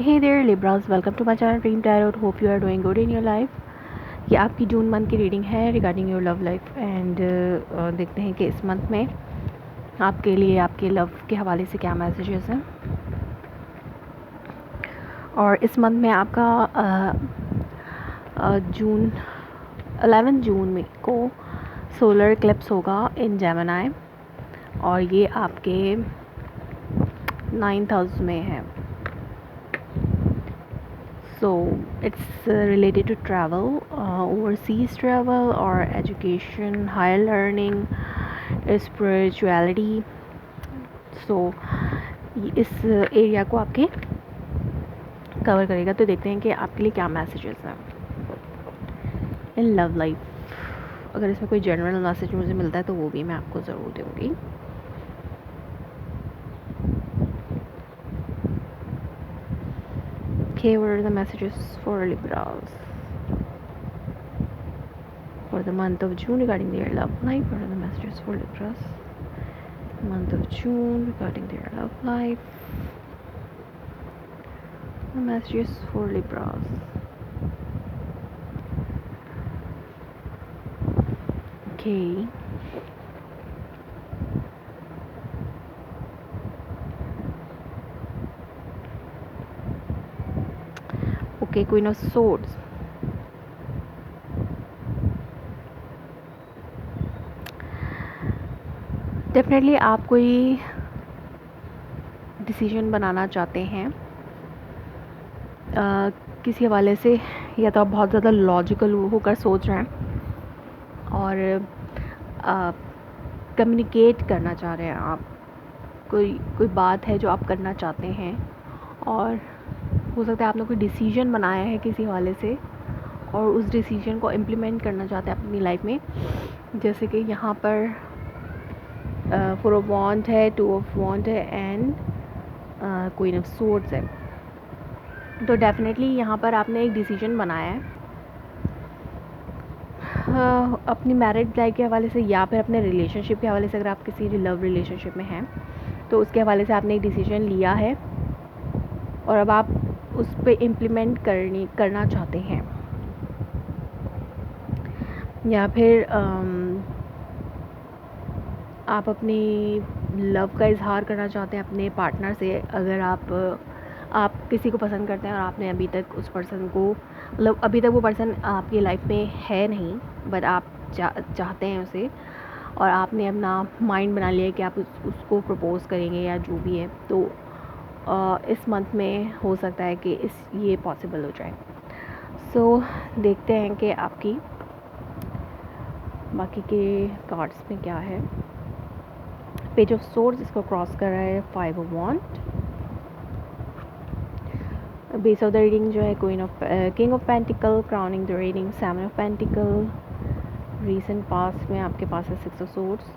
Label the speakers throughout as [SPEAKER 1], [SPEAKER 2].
[SPEAKER 1] Hey there Libras, welcome to my channel Dream Tarot. Hope you are doing good in your life. ये आपकी June month की reading है regarding your love life and देखते हैं कि इस month में आपके लिए आपके लव के हवाले से क्या मैसेजेस हैं। और इस मंथ में आपका जून 11 जून में को सोलर इक्लिप्स होगा इन जेमिनी और ये आपके 9th हाउस में है। So it's related to travel, overseas travel or education, higher learning, spirituality. So इस एरिया को आपके कवर करेगा। तो देखते हैं कि आपके लिए क्या मैसेजेस हैं इन लव लाइफ। अगर इसमें कोई जनरल मैसेज मुझे मिलता है तो वो भी मैं आपको ज़रूर दूँगी। Okay, what are the messages for Libras for the month of June regarding their love life? What are the messages for Libras month of June regarding their love life? The messages for Libras. Okay. Okay, Queen of Swords. Definitely आप कोई decision बनाना चाहते हैं किसी हवाले से, या तो आप बहुत ज़्यादा लॉजिकल होकर सोच रहे हैं और कम्युनिकेट करना चाह रहे हैं। आप कोई बात है जो आप करना चाहते हैं और हो सकता है आपने कोई डिसीजन बनाया है किसी हवाले से और उस डिसीजन को इम्प्लीमेंट करना चाहते हैं अपनी लाइफ में। जैसे कि यहाँ पर 4 ऑफ वॉन्ड है, 2 ऑफ वॉन्ड है एंड क्वीन ऑफ स्वॉर्ड्स है। तो डेफिनेटली यहाँ पर आपने एक डिसीजन बनाया है अपनी मैरिड लाइफ के हवाले से या फिर अपने रिलेशनशिप के हवाले से। अगर आप किसी लव रिलेशनशिप में हैं तो उसके हवाले से आपने एक डिसीजन लिया है और अब आप उस पर इम्प्लीमेंट करना चाहते हैं, या फिर आप अपनी लव का इजहार करना चाहते हैं अपने पार्टनर से। अगर आप किसी को पसंद करते हैं और आपने अभी तक उस पर्सन को, मतलब अभी तक वो पर्सन आपकी लाइफ में है नहीं, बट आप चाहते हैं उसे और आपने अपना माइंड बना लिया है कि आप उसको प्रपोज़ करेंगे या जो भी है, तो इस मंथ में हो सकता है कि ये पॉसिबल हो जाए। सो देखते हैं कि आपकी बाकी के कार्ड्स में क्या है। पेज ऑफ सोर्स इसको क्रॉस कर रहा है 5 of wands. Base of the reading जो है king of pentacle, crowning the reading 7 of pentacle. Recent past में आपके पास है 6 of swords,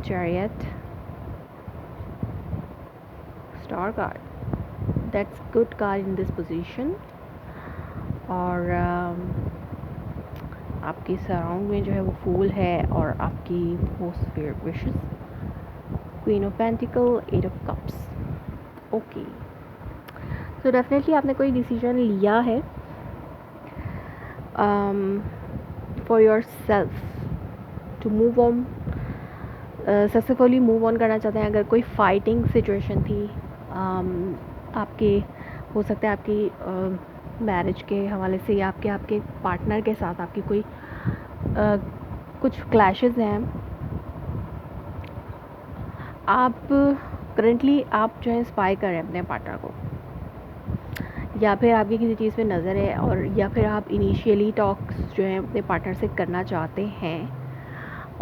[SPEAKER 1] chariot, star card. That's good card in this position. और आपकी सराउंड में जो है वो फूल है और आपकी most favourite wishes queen of pentacle, 8 of cups. Okay, तो डेफिनेटली आपने कोई डिसीजन लिया है for yourself to move on, successfully move on करना चाहते हैं। अगर कोई फाइटिंग सिचुएशन थी आपके, हो सकता है आपकी मैरिज के हवाले से या आपके पार्टनर के साथ आपकी कोई कुछ क्लैशेस हैं, आप करंटली आप जो है स्पाई कर रहे हैं अपने पार्टनर को, या फिर आपकी किसी चीज़ पे नज़र है, और या फिर आप इनिशियली टॉक्स जो है अपने पार्टनर से करना चाहते हैं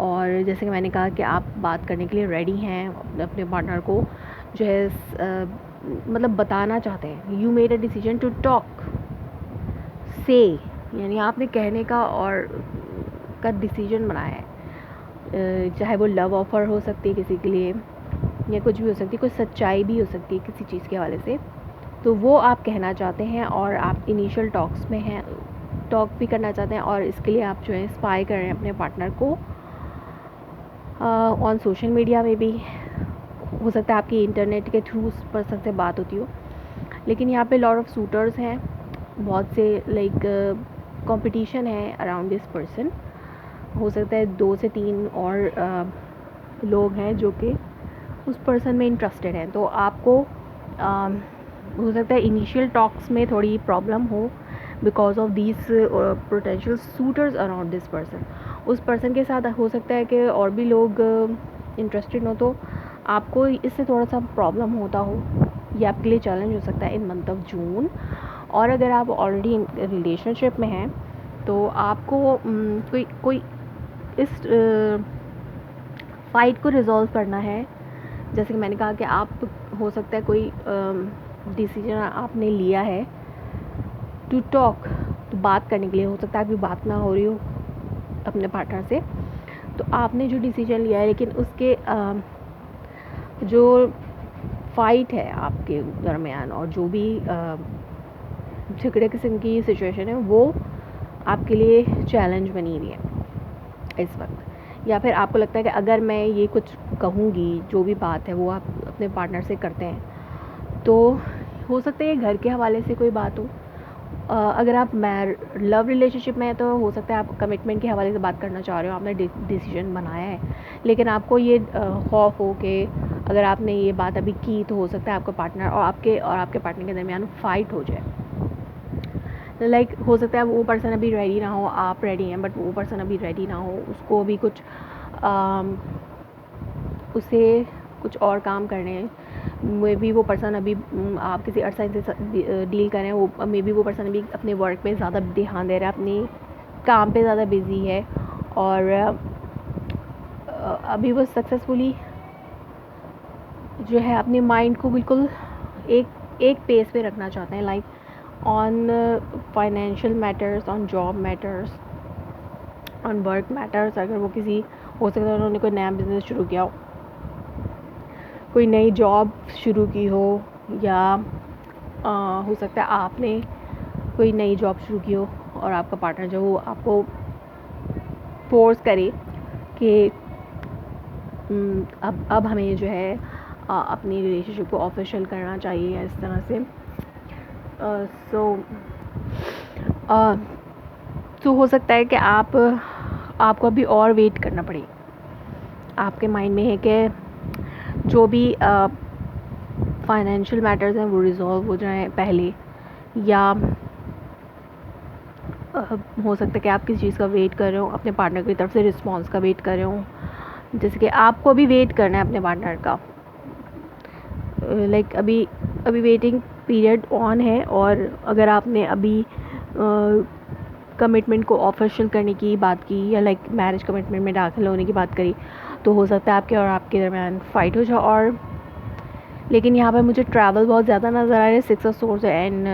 [SPEAKER 1] और जैसे कि मैंने कहा कि आप बात करने के लिए रेडी हैं अपने पार्टनर को जो है मतलब बताना चाहते हैं। You made a decision to talk से, यानी आपने कहने का और का डिसीजन बनाया है। चाहे वो लव ऑफ़र हो सकती है किसी के लिए या कुछ भी हो सकती है, कोई सच्चाई भी हो सकती है किसी चीज़ के हवाले से, तो वो आप कहना चाहते हैं और आप इनिशियल टॉक्स में हैं, टॉक भी करना चाहते हैं और इसके लिए आप जो है स्पाई कर रहे हैं अपने पार्टनर को ऑन सोशल मीडिया में भी हो सकता है आपकी इंटरनेट के थ्रू उस पर्सन से बात होती हो, लेकिन यहाँ पे लॉट ऑफ सूटर्स हैं, बहुत से लाइक कंपटीशन है अराउंड दिस पर्सन। हो सकता है 2 से 3 और लोग हैं जो कि उस पर्सन में इंटरेस्टेड हैं। तो आपको हो सकता है इनिशियल टॉक्स में थोड़ी प्रॉब्लम हो because of these potential suitors around this person. उस पर्सन के साथ हो सकता है कि और भी लोग इंटरेस्टेड हो, तो आपको इससे थोड़ा सा प्रॉब्लम होता हो, ये आपके लिए चैलेंज हो सकता है इन मंथ ऑफ जून। और अगर आप ऑलरेडी रिलेशनशिप में हैं तो आपको कोई इस फाइट को रिजॉल्व करना है। जैसे कि मैंने कहा कि आप हो सकता है कोई डिसीजन आपने लिया है टू टॉक, तो बात करने के लिए, हो सकता है आपकी बात ना हो रही हो अपने पार्टनर से, तो आपने जो डिसीजन लिया है लेकिन उसके जो फाइट है आपके दरमियान और जो भी झगड़े किस्म की सिचुएशन है वो आपके लिए चैलेंज बनी हुई है इस वक्त। या फिर आपको लगता है कि अगर मैं ये कुछ कहूँगी, जो भी बात है वो आप अपने पार्टनर से करते हैं, तो हो सकता है ये घर के हवाले से कोई बात हो। अगर आप लव रिलेशनशिप में हैं तो हो सकता है आप कमिटमेंट के हवाले से बात करना चाह रहे हो, आपने डिसीजन बनाया है, लेकिन आपको ये खौफ हो कि अगर आपने ये बात अभी की तो हो सकता है आपका पार्टनर और आपके पार्टनर के दरमियान फाइट हो जाए। लाइक हो सकता है वो पर्सन अभी रेडी ना हो, आप रेडी हैं बट वो पर्सन अभी रेडी ना हो, उसको अभी कुछ उसे कुछ और काम करने हैं, मे बी वो पर्सन अभी आप किसी अर्सा से डील करें, वो मे बी वो पर्सन अभी अपने वर्क पे ज़्यादा ध्यान दे रहा है, अपने काम पे ज़्यादा बिजी है और अभी वो सक्सेसफुली जो है अपने माइंड को बिल्कुल एक पेस पे रखना चाहते हैं, like on financial matters, on job matters, on work matters. अगर वो किसी, हो सकता है उन्होंने कोई नया बिज़नेस शुरू किया हो, कोई नई जॉब शुरू की हो, या हो सकता है आपने कोई नई जॉब शुरू की हो और आपका पार्टनर जो वो आपको फोर्स करे कि अब हमें जो है अपनी रिलेशनशिप को ऑफिशियल करना चाहिए या इस तरह से। तो हो सकता है कि आपको अभी और वेट करना पड़े। आपके माइंड में है कि जो भी फाइनेंशियल मैटर्स हैं वो रिजॉल्व हो जाएं पहले, या हो सकता है कि आप किसी चीज़ का वेट कर रहे हो, अपने पार्टनर की तरफ से रिस्पॉन्स का वेट कर रहे हो, जैसे कि आपको अभी वेट करना है अपने पार्टनर का। लाइक अभी वेटिंग पीरियड ऑन है, और अगर आपने अभी कमिटमेंट को ऑफिशियल करने की बात की या लाइक मैरिज कमिटमेंट में दाखिल होने की बात करी, तो हो सकता है आपके और आपके दरमियान फ़ाइट हो जाए। और लेकिन यहाँ पर मुझे ट्रैवल बहुत ज़्यादा नज़र आ रहा है, 6 of swords and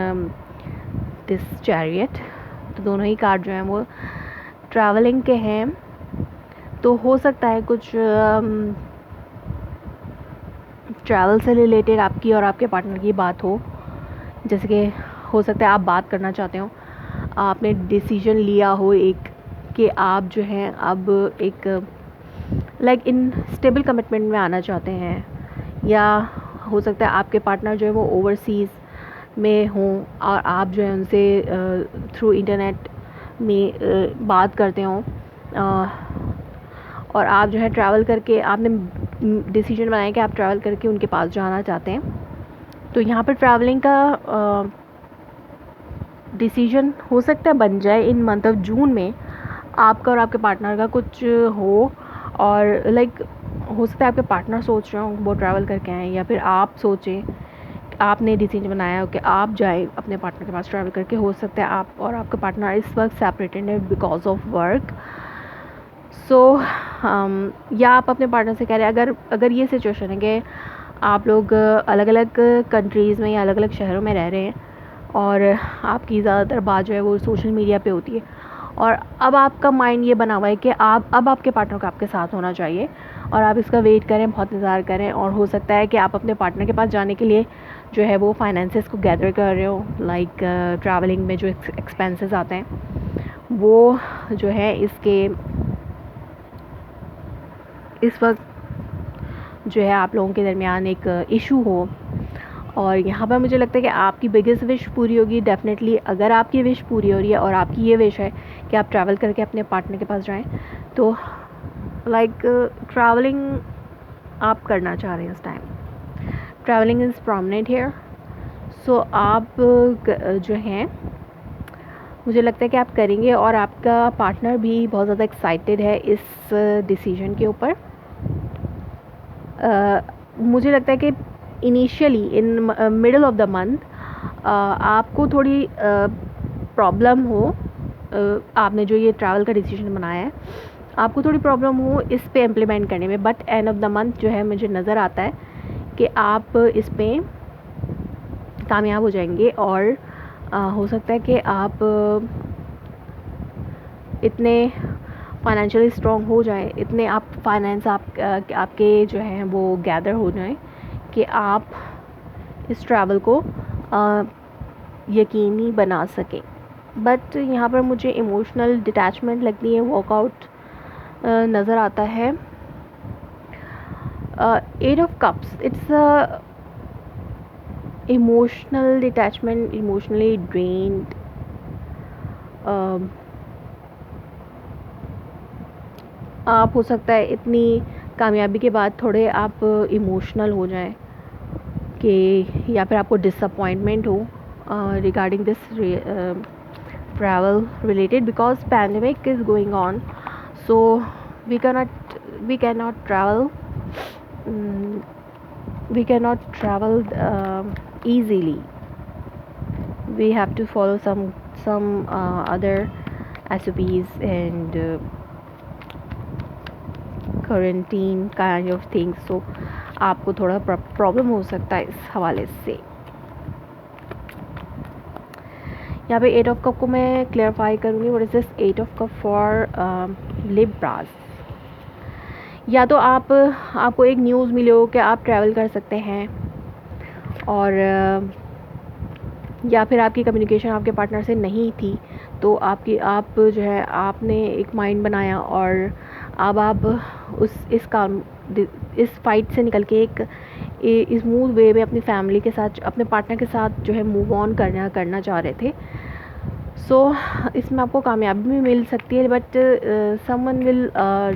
[SPEAKER 1] this chariot, तो दोनों ही कार्ड जो हैं वो ट्रैवलिंग के हैं। तो हो सकता है कुछ ट्रैवल से रिलेटेड आपकी और आपके पार्टनर की बात हो, जैसे कि हो सकता है आप बात करना चाहते हो, आपने डिसीजन लिया हो एक कि आप जो हैं अब एक लाइक इन स्टेबल कमिटमेंट में आना चाहते हैं, या हो सकता है आपके पार्टनर जो है वो ओवरसीज़ में हों और आप जो है उनसे थ्रू इंटरनेट में बात करते हों, और आप जो है ट्रैवल करके आपने डिसीजन बनाया कि आप ट्रैवल करके उनके पास जाना चाहते हैं। तो यहाँ पर ट्रैवलिंग का डिसीजन हो सकता है बन जाए इन मंथ ऑफ जून में, आपका और आपके पार्टनर का कुछ हो, और लाइक हो सकता है आपके पार्टनर सोच रहे हो वो ट्रैवल करके आएँ, या फिर आप सोचें, आपने डिसीजन बनाया हो कि आप जाएं अपने पार्टनर के पास ट्रैवल करके। हो सकता है आप और आपका पार्टनर इस वक्त सेपरेटेड है बिकॉज ऑफ वर्क। सो या आप अपने पार्टनर से कह रहे हैं, अगर ये सिचुएशन है कि आप लोग अलग अलग कंट्रीज़ में या अलग अलग शहरों में रह रहे हैं और आपकी ज़्यादातर बात जो है वो सोशल मीडिया पे होती है, और अब आपका माइंड ये बना हुआ है कि अब आपके पार्टनर को आपके साथ होना चाहिए, और आप इसका वेट करें, बहुत इंतज़ार करें, और हो सकता है कि आप अपने पार्टनर के पास जाने के लिए जो है वो फाइनेंसेस को गैदर कर रहे हो, लाइक ट्रैवलिंग में जो एक्सपेंसेस आते हैं वो जो है इस वक्त जो है आप लोगों के दरमियान एक इशू हो। और यहाँ पर मुझे लगता है कि आपकी बिगेस्ट विश पूरी होगी डेफिनेटली। अगर आपकी विश पूरी हो रही है और आपकी ये विश है कि आप ट्रैवल करके अपने पार्टनर के पास जाएं, तो लाइक ट्रैवलिंग आप करना चाह रहे हैं इस time, travelling is prominent here. So आप जो हैं, मुझे लगता है कि आप करेंगे और आपका पार्टनर भी बहुत ज़्यादा एक्साइटेड है इस डिसीजन के ऊपर। मुझे लगता है कि initially in middle of the month आपको थोड़ी प्रॉब्लम हो, आपने जो ये ट्रैवल का डिसीजन बनाया है आपको थोड़ी प्रॉब्लम हो इस पे इम्प्लीमेंट करने में, but end of the month जो है मुझे नज़र आता है कि आप इस पे कामयाब हो जाएंगे। और हो सकता है कि आप इतने फाइनेंशियली स्ट्रॉन्ग हो जाएं, इतने आप फाइनेंस आपके जो हैं वो गैदर हो जाएं कि आप इस ट्रैवल को यकीनी बना सकें। बट यहाँ पर मुझे इमोशनल डिटैचमेंट लगती है, वॉकआउट नज़र आता है। Eight of cups, it's emotional detachment, emotionally drained. आप हो सकता है इतनी कामयाबी के बाद थोड़े आप इमोशनल हो जाएं कि या फिर आपको डिसअपॉइंटमेंट हो regarding this travel related, because pandemic is going on, so we can not travel easily. We have to follow some other SOPs and quarantine kind of things, so आपको थोड़ा प्रॉब्लम हो सकता है इस हवाले से। यहाँ पे 8 ऑफ कप को मैं क्लियरफाई करूँगी। What is this 8 of cup for Libras? या तो आपको एक न्यूज़ मिले हो कि आप ट्रैवल कर सकते हैं, और या फिर आपकी कम्युनिकेशन आपके पार्टनर से नहीं थी, तो आप जो है आपने एक माइंड बनाया और अब आप इस फाइट से निकल के एक स्मूथ वे में अपनी फैमिली के साथ, अपने पार्टनर के साथ जो है मूव ऑन करना चाह रहे थे। सो इसमें आपको कामयाबी भी मिल सकती है, but someone will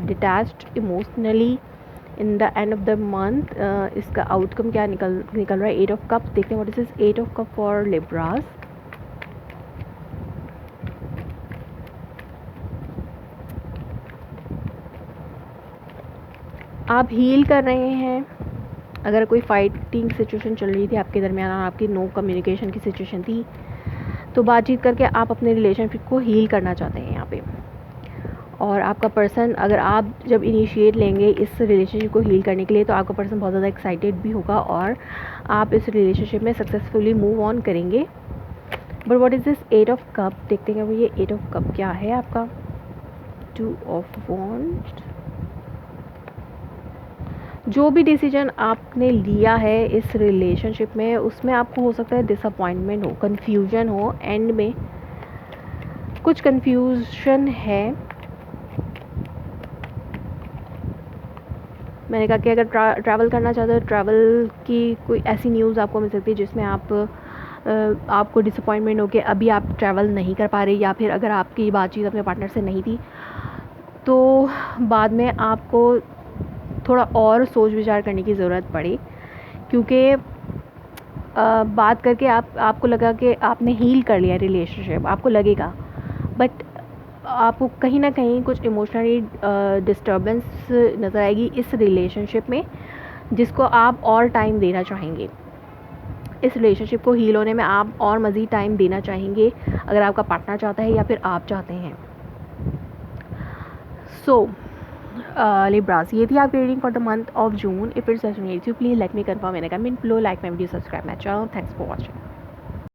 [SPEAKER 1] detached emotionally in the end of the month. इसका आउटकम क्या निकल रहा है? 8 ऑफ कप देखते हैं। What is this 8 of cup for Libras? आप हील कर रहे हैं। अगर कोई फाइटिंग सिचुएशन चल रही थी आपके दरमियान और आपकी नो कम्युनिकेशन की सिचुएशन थी, तो बातचीत करके आप अपने रिलेशनशिप को हील करना चाहते हैं यहाँ पे। और आपका पर्सन, अगर आप जब इनिशिएट लेंगे इस रिलेशनशिप को हील करने के लिए, तो आपका पर्सन बहुत ज़्यादा एक्साइटेड भी होगा और आप इस रिलेशनशिप में सक्सेसफुली मूव ऑन करेंगे। But what is this 8 of cup? देखते हैं वो ये 8 ऑफ कप क्या है आपका। 2 ऑफ वॉन्ड। जो भी डिसीजन आपने लिया है इस रिलेशनशिप में, उसमें आपको हो सकता है डिसअपॉइंटमेंट हो, कन्फ्यूजन हो, एंड में कुछ कन्फ्यूजन है। मैंने कहा कि अगर ट्रैवल करना चाहते हो, ट्रैवल की कोई ऐसी न्यूज़ आपको मिल सकती है जिसमें आपको डिसअपॉइंटमेंट हो कि अभी आप ट्रैवल नहीं कर पा रहे, या फिर अगर आपकी बातचीत अपने पार्टनर से नहीं थी तो बाद में आपको थोड़ा और सोच विचार करने की ज़रूरत पड़ी, क्योंकि बात करके आपको लगा कि आपने हील कर लिया रिलेशनशिप, आपको लगेगा, बट आपको कहीं ना कहीं कुछ इमोशनली डिस्टर्बेंस नज़र आएगी इस रिलेशनशिप में, जिसको आप और टाइम देना चाहेंगे। इस रिलेशनशिप को हील होने में आप और मज़ीद टाइम देना चाहेंगे, अगर आपका पार्टनर चाहता है या फिर आप चाहते हैं। सो लिब्रास, ये थी आपकी reading for the month of June. If it's resonates you please let me confirm in a comment below, like my video, subscribe my channel. Thanks for watching.